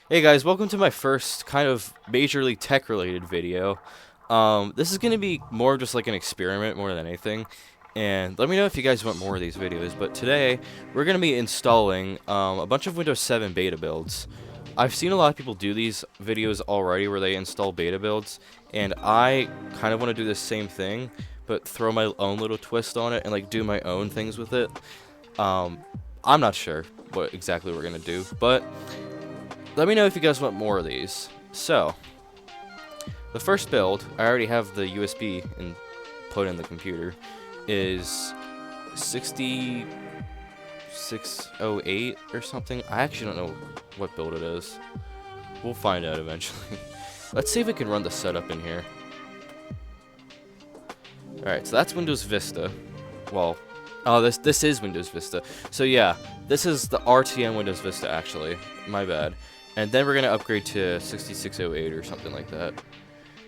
Hey guys, welcome to my first kind of majorly tech related video. This is going to be more just like an experiment more than anything, and let me know if you guys want more of these videos. But today we're going to be installing a bunch of Windows 7 beta builds. I've seen a lot of people do these videos already where they install beta builds, and I kind of want to do the same thing but throw my own little twist on it and like do my own things with it. I'm not sure what exactly we're going to do, but let me know if you guys want more of these. So, the first build, I already have the USB put in the computer, is 6608 or something. I actually don't know what build it is. We'll find out eventually. Let's see if we can run the setup in here. Alright, so that's Windows Vista. Well, oh, this is Windows Vista. So yeah, this is the RTM Windows Vista actually. My bad. And then we're going to upgrade to 6608 or something like that.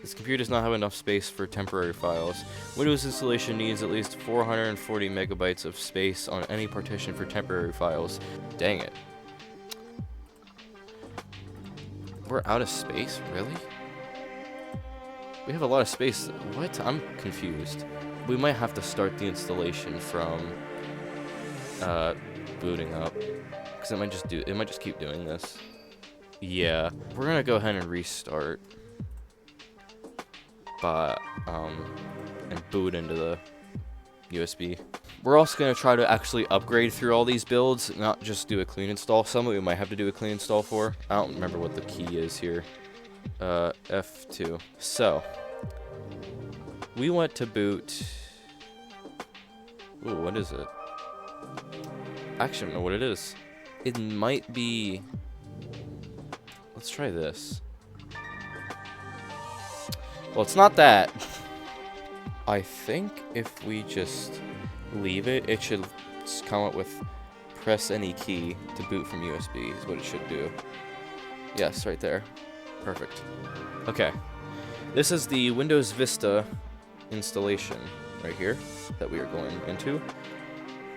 This computer does not have enough space for temporary files. Windows installation needs at least 440 megabytes of space on any partition for temporary files. Dang it. We're out of space? Really? We have a lot of space. What? I'm confused. We might have to start the installation from booting up. Because it might just keep doing this. Yeah, we're gonna go ahead and restart and boot into the USB. We're also gonna try to actually upgrade through all these builds, not just do a clean install. Some of we might have to do a clean install for. I don't remember what the key is here. F2. So we want to boot. Ooh, what is it? Actually, I don't know what it is. It might be. Let's try this. Well, it's not that. I think if we just leave it, it should come up with press any key to boot from USB is what it should do. Yes, right there. Perfect. Okay. This is the Windows Vista installation right here that we are going into.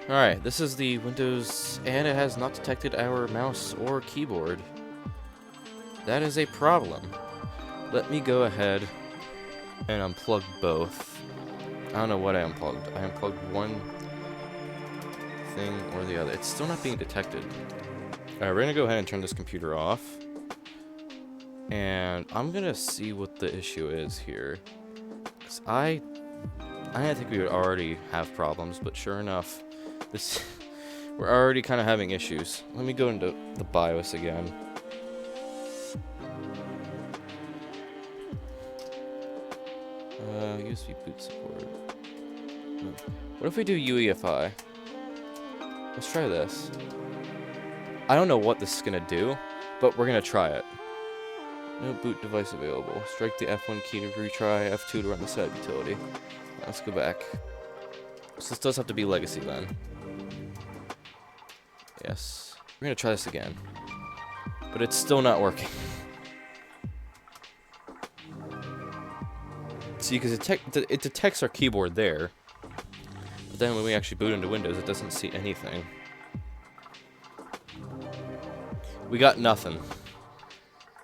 Alright, this is the Windows, and it has not detected our mouse or keyboard. That is a problem. Let me go ahead and unplug both. I don't know what I unplugged. I unplugged one thing or the other. It's still not being detected. Alright, we're gonna go ahead and turn this computer off. And I'm gonna see what the issue is here. Because I didn't think we would already have problems, but sure enough, we're already kind of having issues. Let me go into the BIOS again. USB boot support. What if we do UEFI? Let's try this. I don't know what this is gonna do, but we're gonna try it. No boot device available. Strike the F1 key to retry, F2 to run the setup utility. Let's go back. So this does have to be legacy then. Yes. We're gonna try this again. But it's still not working. See, because it detects our keyboard there, but then when we actually boot into Windows, it doesn't see anything. We got nothing.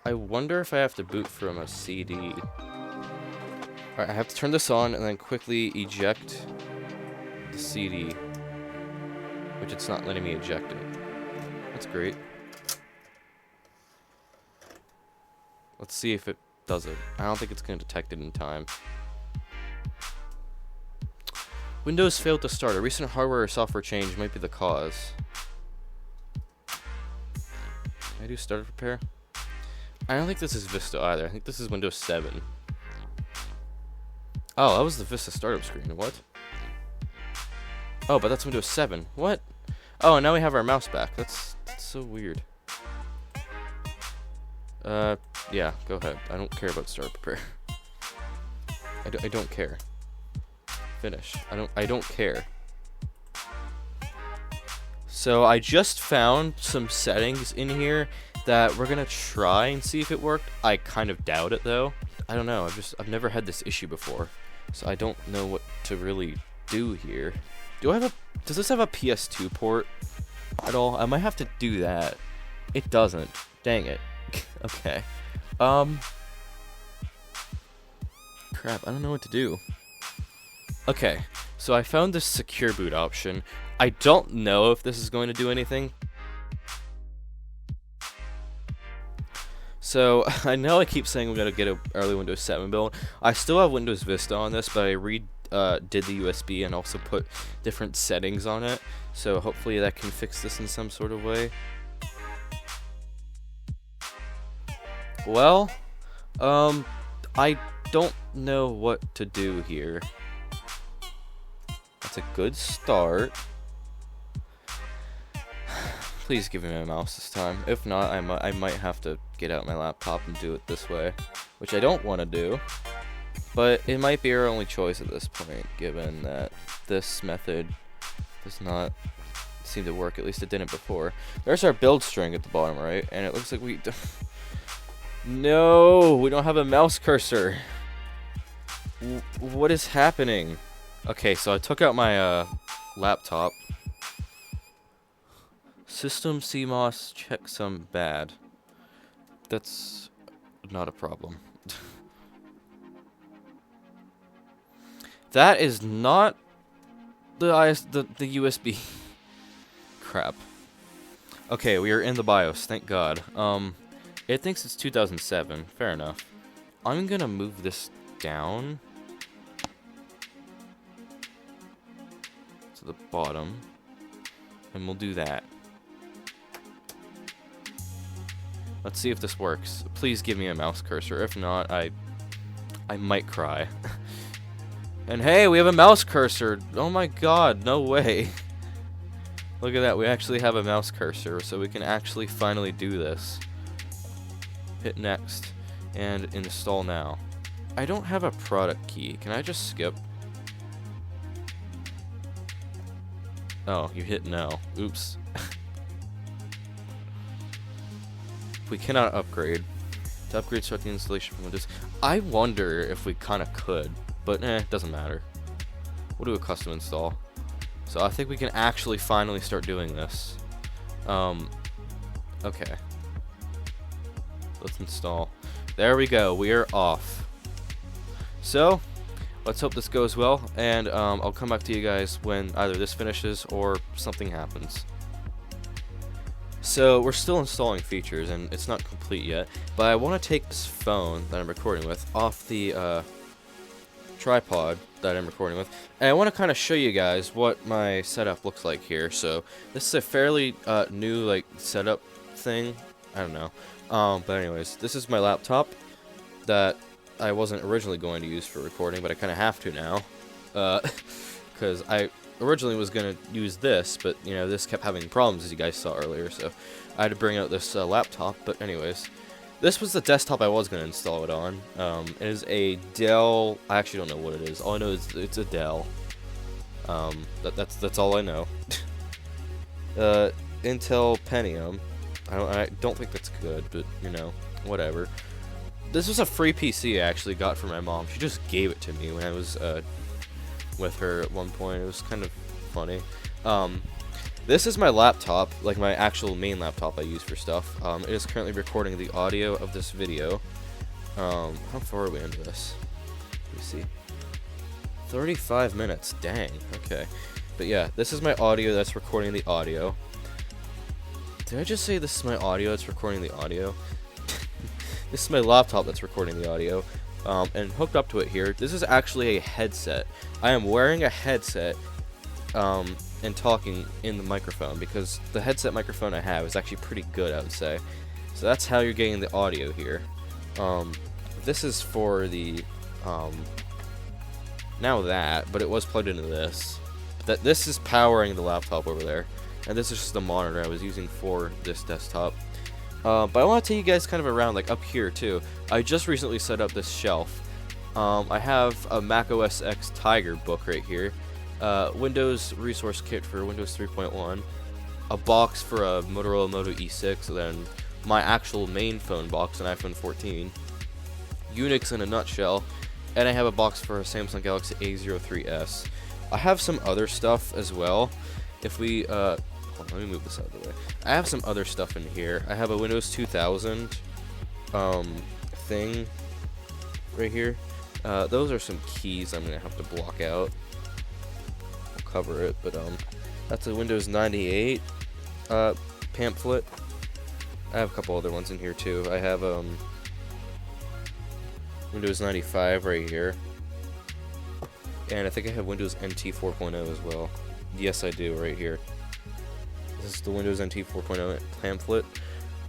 I wonder if I have to boot from a CD. Alright, I have to turn this on and then quickly eject the CD, which it's not letting me eject it. That's great. Let's see if it does it. I don't think it's going to detect it in time. Windows failed to start. A recent hardware or software change might be the cause. Can I do startup repair? I don't think this is Vista either. I think this is Windows 7. Oh, that was the Vista startup screen. What? Oh, but that's Windows 7. What? Oh, and now we have our mouse back. That's so weird. Yeah, go ahead. I don't care about startup repair. I don't care. Finish. I don't care. So I just found some settings in here that we're gonna try and see if it worked. I kind of doubt it though. I don't know. I've never had this issue before, so I don't know what to really do here. Does this have a PS2 port at all? I might have to do that. It doesn't. Dang it. Okay. Crap, I don't know what to do. Okay, so I found this secure boot option. I don't know if this is going to do anything. So, I know I keep saying I'm going to get an early Windows 7 build. I still have Windows Vista on this, but I did the USB and also put different settings on it. So hopefully that can fix this in some sort of way. Well, I don't know what to do here. That's a good start. Please give me my mouse this time. If not, I might have to get out my laptop and do it this way, which I don't want to do. But it might be our only choice at this point, given that this method does not seem to work. At least it didn't before. There's our build string at the bottom right, and it looks like we... No, we don't have a mouse cursor. What is happening? Okay, so I took out my laptop. System CMOS checksum bad. That's not a problem. That is not the USB. Crap. Okay, we are in the BIOS, thank God. It thinks it's 2007. Fair enough. I'm gonna move this down to the bottom, and we'll do that. Let's see if this works. Please give me a mouse cursor. If not, I might cry. And hey, we have a mouse cursor. Oh my God, no way. Look at that, we actually have a mouse cursor, so we can actually finally do this. Hit next, and install now. I don't have a product key. Can I just skip? Oh, you hit no. Oops. We cannot upgrade. To upgrade, start the installation from Windows. I wonder if we kind of could, but doesn't matter. We'll do a custom install. So I think we can actually finally start doing this. Okay. Let's install. There we go. We are off. So, let's hope this goes well, and I'll come back to you guys when either this finishes or something happens. So, we're still installing features, and it's not complete yet, but I want to take this phone that I'm recording with off the tripod that I'm recording with, and I want to kind of show you guys what my setup looks like here. So, this is a fairly new like setup thing. I don't know. But anyways, this is my laptop that I wasn't originally going to use for recording, but I kind of have to now, because I originally was going to use this, but you know, this kept having problems, as you guys saw earlier, so I had to bring out this laptop. But anyways, this was the desktop I was going to install it on. It is a Dell. I actually don't know what it is. All I know is it's a Dell. That's all I know. Intel Pentium. I don't think that's good, but you know, whatever. This was a free PC I actually got from my mom. She just gave it to me when I was with her at one point. It was kind of funny. This is my laptop, like my actual main laptop I use for stuff. It is currently recording the audio of this video. How far are we into this? Let me see. 35 minutes. Dang. Okay. But yeah, this is my audio that's recording the audio. Did I just say this is my audio that's recording the audio? This is my laptop that's recording the audio. And hooked up to it here, this is actually a headset. I am wearing a headset and talking in the microphone, because the headset microphone I have is actually pretty good, I would say. So that's how you're getting the audio here. This is for the now that, but it was plugged into this. This is powering the laptop over there. And this is just the monitor I was using for this desktop. But I want to take you guys kind of around, like up here too. I just recently set up this shelf. I have a Mac OS X Tiger book right here. Windows resource kit for Windows 3.1. A box for a Motorola Moto E6. And then my actual main phone box, an iPhone 14. Unix in a nutshell. And I have a box for a Samsung Galaxy A03s. I have some other stuff as well. If we, hold on, let me move this out of the way. I have some other stuff in here. I have a Windows 2000 thing right here. Those are some keys I'm gonna have to block out. I'll cover it, but that's a Windows 98 pamphlet. I have a couple other ones in here too. I have Windows 95 right here, and I think I have Windows NT 4.0 as well. Yes, I do, right here. This is the Windows NT 4.0 pamphlet.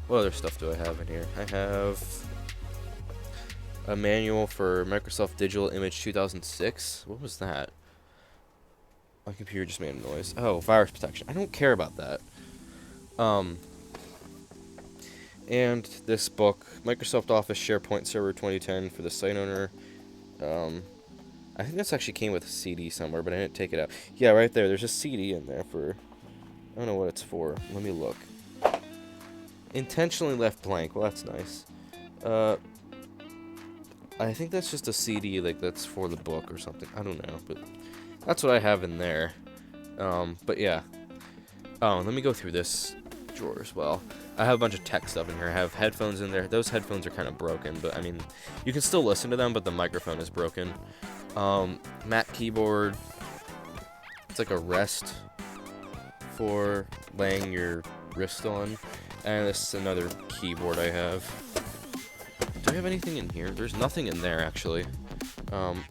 What other stuff do I have in here? I have a manual for Microsoft Digital Image 2006. What was that? My computer just made a noise. Oh, virus protection. I don't care about that. And this book, Microsoft Office SharePoint Server 2010 for the site owner. I think this actually came with a CD somewhere, but I didn't take it out. Yeah, right there. There's a CD in there for... I don't know what it's for. Let me look. Intentionally left blank. Well, that's nice. I think that's just a CD, like, that's for the book or something. I don't know, but that's what I have in there. But yeah. Oh, let me go through this drawer as well. I have a bunch of tech stuff in here. I have headphones in there. Those headphones are kind of broken, but I mean, you can still listen to them, but the microphone is broken. Mac keyboard. It's like a rest for laying your wrist on. And this is another keyboard I have. Do I have anything in here? There's nothing in there, actually.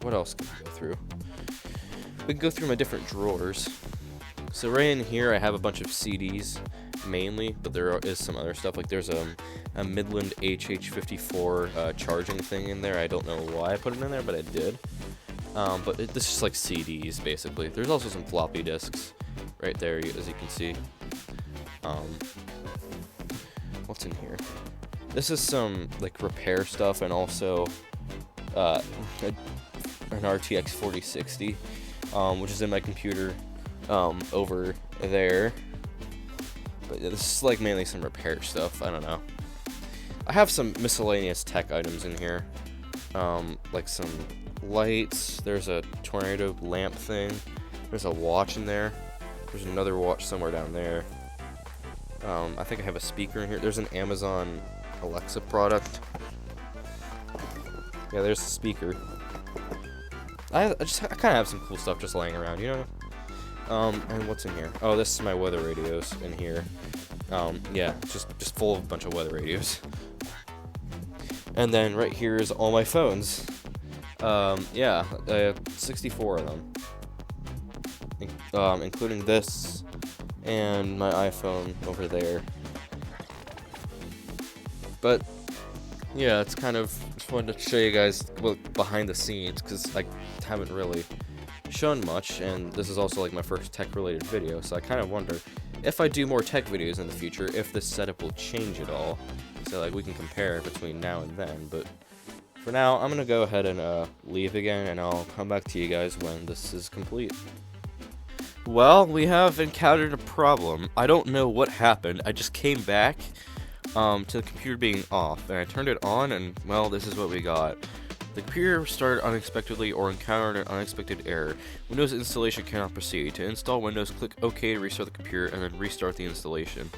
What else can we go through? We can go through my different drawers. So right in here, I have a bunch of CDs, mainly, but there is some other stuff. Like there's a Midland HH54 charging thing in there. I don't know why I put it in there, but I did. But this is just like CDs, basically. There's also some floppy disks right there, as you can see. What's in here? This is some like repair stuff, and also an RTX 4060, which is in my computer over there. But this is like mainly some repair stuff. I don't know. I have some miscellaneous tech items in here, like some lights. There's a tornado lamp thing. There's a watch in there. There's another watch somewhere down there. I think I have a speaker in here. There's an Amazon Alexa product. Yeah, there's the speaker. I kind of have some cool stuff just laying around, you know? And what's in here? Oh, this is my weather radios in here. Yeah, just full of a bunch of weather radios. And then right here is all my phones. Yeah, 64 of them. Including this and my iPhone over there. But yeah, it's kind of just wanted to show you guys behind the scenes, because I haven't really shown much, and this is also like my first tech related video, so I kind of wonder if I do more tech videos in the future, if this setup will change at all, so like we can compare between now and then. But for now, I'm gonna go ahead and leave again, and I'll come back to you guys when this is complete. Well, we have encountered a problem. I don't know what happened. I just came back to the computer being off, and I turned it on, and well, this is what we got. The computer started unexpectedly or encountered an unexpected error. Windows installation cannot proceed. To install Windows, click OK to restart the computer, and then restart the installation.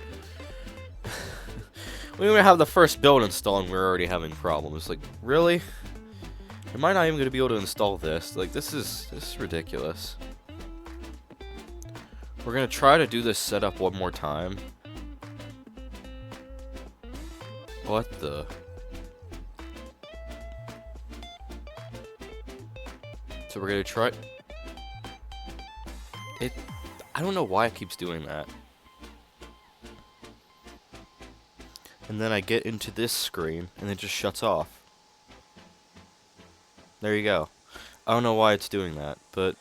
We don't even have the first build installed, and we're already having problems. Like, really? Am I not even going to be able to install this? Like, this is ridiculous. We're going to try to do this setup one more time. What the... So we're gonna try it. I don't know why it keeps doing that. And then I get into this screen and it just shuts off. There you go. I don't know why it's doing that, but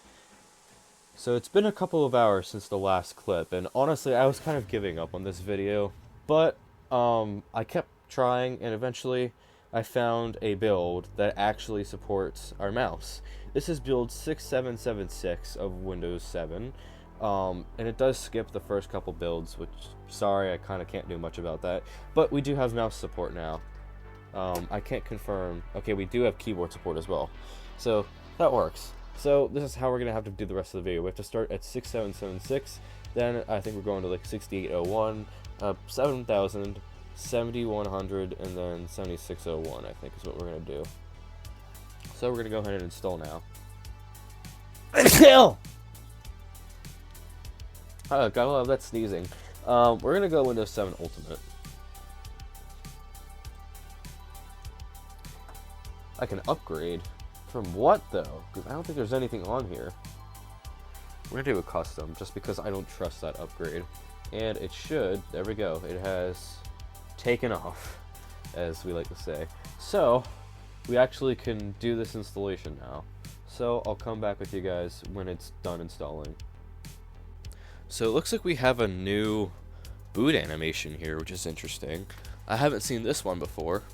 so it's been a couple of hours since the last clip, and honestly I was kind of giving up on this video, but I kept trying, and eventually I found a build that actually supports our mouse. This is build 6776 of Windows 7, and it does skip the first couple builds, which, sorry, I kind of can't do much about that, but we do have mouse support now. I can't confirm. Okay, we do have keyboard support as well, so that works. So this is how we're going to have to do the rest of the video. We have to start at 6776, then I think we're going to like 6801, 7000, 7100 and then 7601, I think is what we're going to do. So we're going to go ahead and install now. Oh, gotta love that sneezing. We're going to go Windows 7 Ultimate. I can upgrade. From what, though? Because I don't think there's anything on here. We're going to do a custom, just because I don't trust that upgrade. And it should, there we go, it has taken off, as we like to say. So, we actually can do this installation now. So, I'll come back with you guys when it's done installing. So, it looks like we have a new boot animation here, which is interesting. I haven't seen this one before.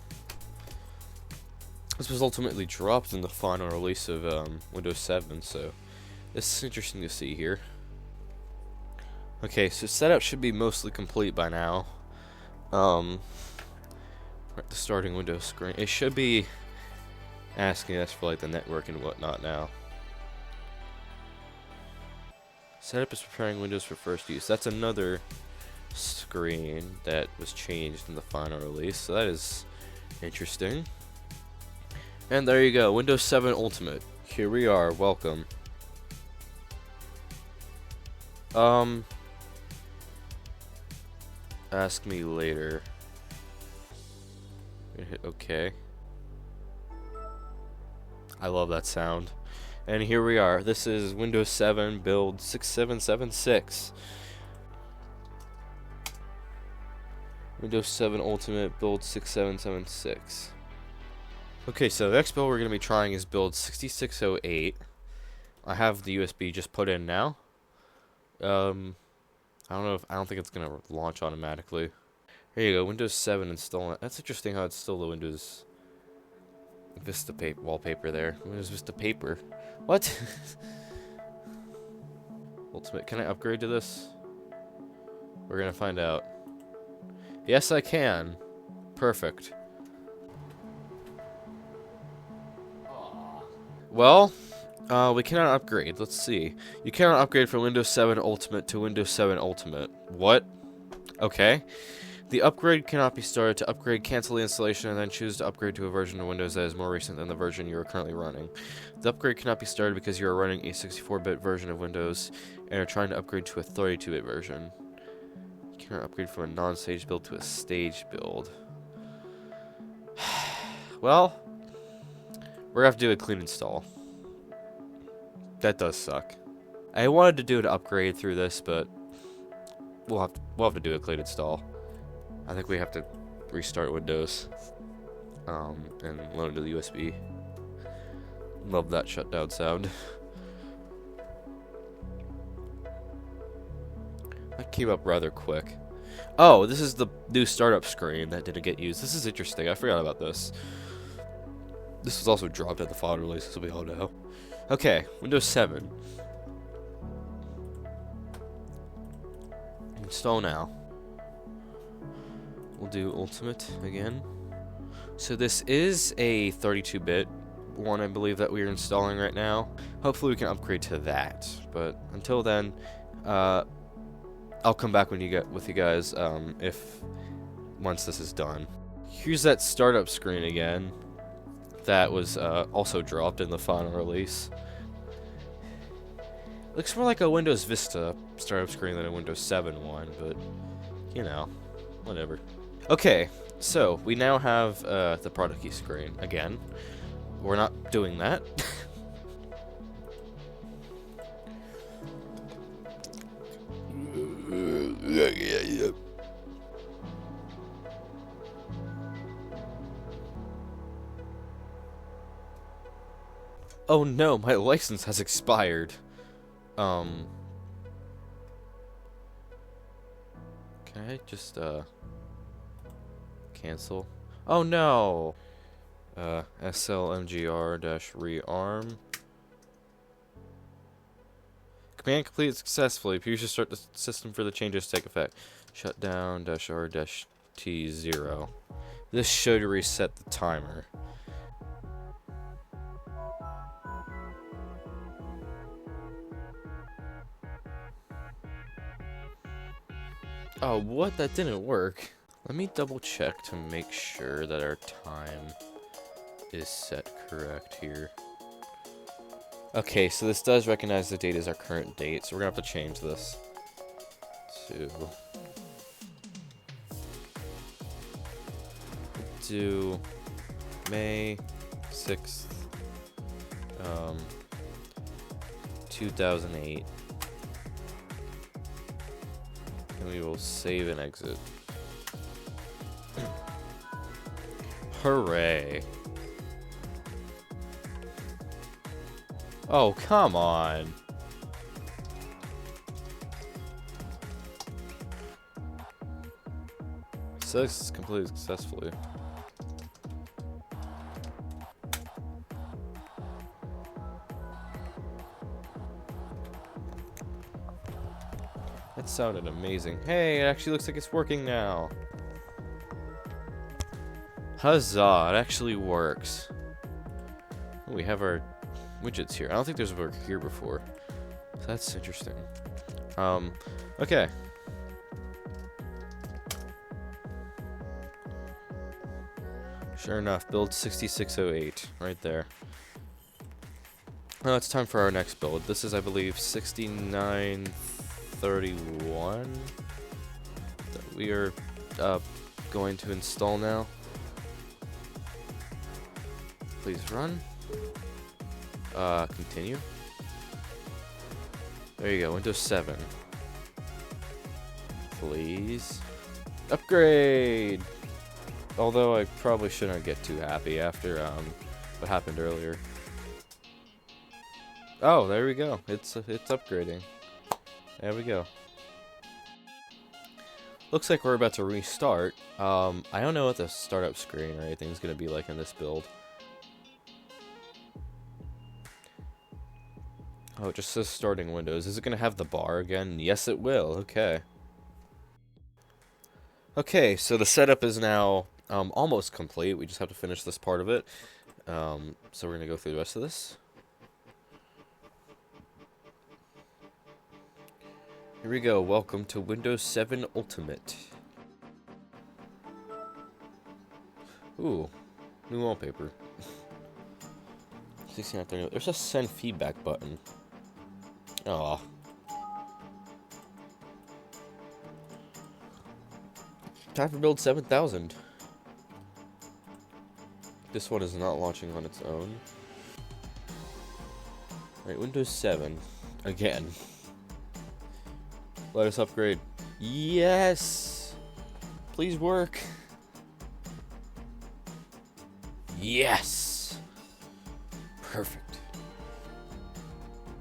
This was ultimately dropped in the final release of Windows 7, so this is interesting to see here. Okay, so setup should be mostly complete by now. We're at the starting Windows screen. It should be asking us for like the network and whatnot now. Setup is preparing Windows for first use. That's another screen that was changed in the final release, so that is interesting. And there you go, Windows 7 Ultimate. Here we are, welcome. Ask me later. I'm gonna hit OK. I love that sound. And here we are. This is Windows 7 build 6776. Windows 7 Ultimate build 6776. Okay, so the next build we're going to be trying is build 6608. I have the USB just put in now. I don't think it's going to launch automatically. Here you go, Windows 7 installing. That's interesting how it's still the Windows Vista wallpaper there. Windows Vista paper. What? Ultimate, can I upgrade to this? We're going to find out. Yes, I can. Perfect. Well, we cannot upgrade. Let's see. You cannot upgrade from Windows 7 Ultimate to Windows 7 Ultimate. What? Okay. The upgrade cannot be started. To upgrade, cancel the installation and then choose to upgrade to a version of Windows that is more recent than the version you are currently running. The upgrade cannot be started because you are running a 64-bit version of Windows and are trying to upgrade to a 32-bit version. You cannot upgrade from a non-stage build to a stage build. Well, we're gonna have to do a clean install. That does suck. I wanted to do an upgrade through this, but we'll have to do a clean install. I think we have to restart Windows and load into the USB. Love that shutdown sound. That came up rather quick. Oh, this is the new startup screen that didn't get used. This is interesting. I forgot about this. This was also dropped at the final release, as we all know. Okay, Windows 7. Install now. We'll do Ultimate again. So this is a 32-bit one, I believe, that we're installing right now. Hopefully we can upgrade to that. But until then, I'll come back with you guys once this is done. Here's that startup screen again. That was also dropped in the final release. Looks more like a Windows Vista startup screen than a Windows 7 one, but you know, whatever. Okay, so we now have the product key screen again. We're not doing that. Oh no, my license has expired. Can I just cancel? Oh no. SLMGR-rearm. Command completed successfully. Please restart the system for the changes to take effect. Shutdown-R-T0. This should reset the timer. Oh, what? That didn't work. Let me double check to make sure that our time is set correct here. Okay, so this does recognize the date as our current date, so we're gonna have to change this to May 6th, 2008, and we will save and exit. Hooray. Oh, come on. It's completed successfully. That sounded amazing. Hey, it actually looks like it's working now. Huzzah, it actually works. We have our widgets here. I don't think there's a work here before. So that's interesting. Okay. Sure enough, build 6608 right there. Now it's time for our next build. This is, I believe, 6931 that we are going to install now. Please run. Continue. There you go, Windows 7. Please. Upgrade! Although I probably shouldn't get too happy after what happened earlier. Oh, there we go. It's upgrading. There we go. Looks like we're about to restart. I don't know what the startup screen or anything is going to be like in this build. Oh, it just says starting Windows. Is it going to have the bar again? Yes, it will. Okay. Okay, so the setup is now almost complete. We just have to finish this part of it. So we're going to go through the rest of this. Here we go. Welcome to Windows 7 Ultimate. Ooh, new wallpaper. 1630. There's a send feedback button. Aw. Time for build 7000. This one is not launching on its own. Alright, Windows 7. Again. Let us upgrade. Yes! Please work. Yes! Perfect.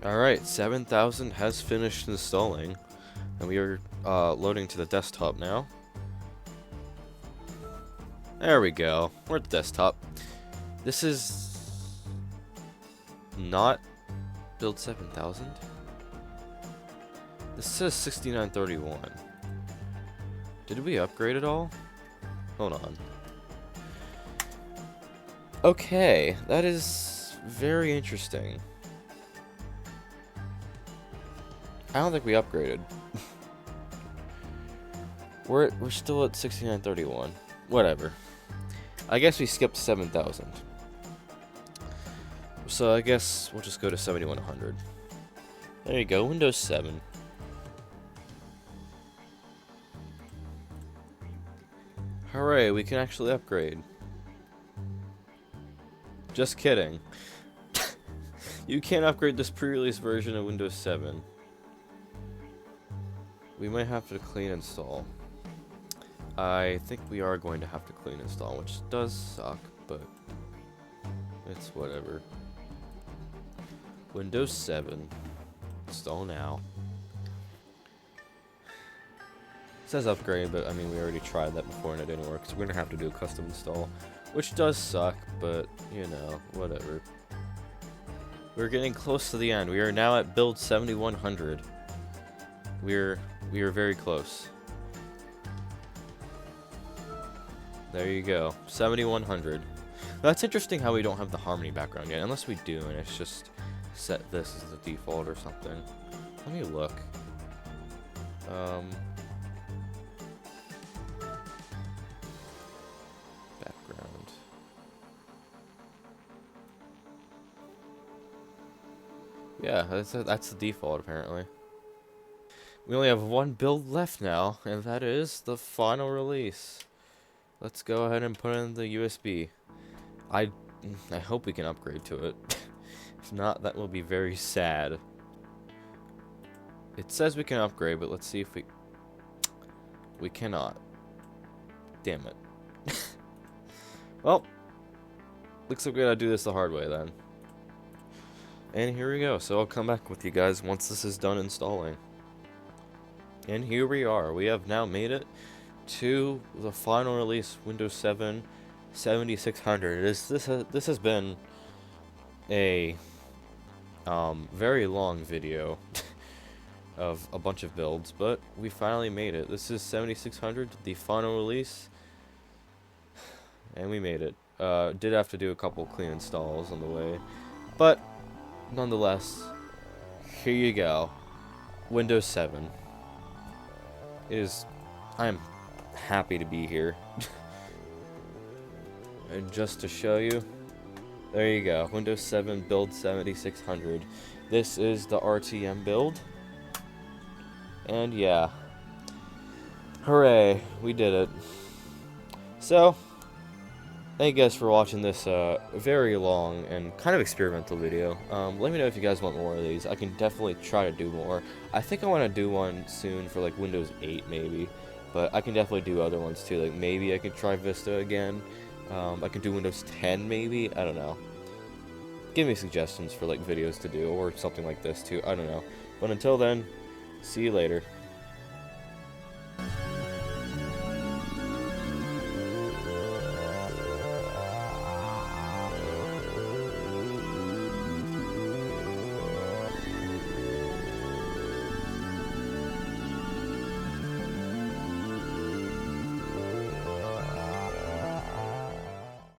Alright, 7000 has finished installing. And we are loading to the desktop now. There we go. We're at the desktop. This is not build 7000. This says 6931. Did we upgrade it all? Hold on. Okay, that is very interesting. I don't think we upgraded. We're still at 6931. Whatever. I guess we skipped 7000. So I guess we'll just go to 7100. There you go, Windows 7. Hooray, we can actually upgrade. Just kidding. You can't upgrade this pre-release version of Windows 7. We might have to clean install. I think we are going to have to clean install, which does suck, but it's whatever. Windows 7. Install now. It says upgrade, but I mean, we already tried that before and it didn't work, so we're gonna have to do a custom install, which does suck, but you know, whatever. We're getting close to the end. We are now at build 7100. We are very close. There you go, 7100. That's interesting how we don't have the Harmony background yet, unless we do, and it's just set this as the default or something. Let me look. Yeah, that's the default apparently. We only have one build left now, and that is the final release. Let's go ahead and put in the USB. I hope we can upgrade to it. If not, that will be very sad. It says we can upgrade, but let's see if we cannot. Damn it. Well, looks like we gotta do this the hard way then. And here we go. So I'll come back with you guys once this is done installing. And here we are. We have now made it to the final release, Windows 7 7600. This has been a very long video of a bunch of builds, but we finally made it. This is 7600, the final release, and we made it. Did have to do a couple clean installs on the way, but nonetheless, here you go. Windows 7. I am happy to be here. And just to show you, there you go, Windows 7 build 7600. This is the RTM build. And yeah, hooray, we did it. So, thank you guys for watching this very long and kind of experimental video. Let me know if you guys want more of these. I can definitely try to do more. I think I want to do one soon for like Windows 8 maybe, but I can definitely do other ones too. Like maybe I could try Vista again. I could do Windows 10 maybe. I don't know. Give me suggestions for like videos to do or something like this too. I don't know. But until then, see you later.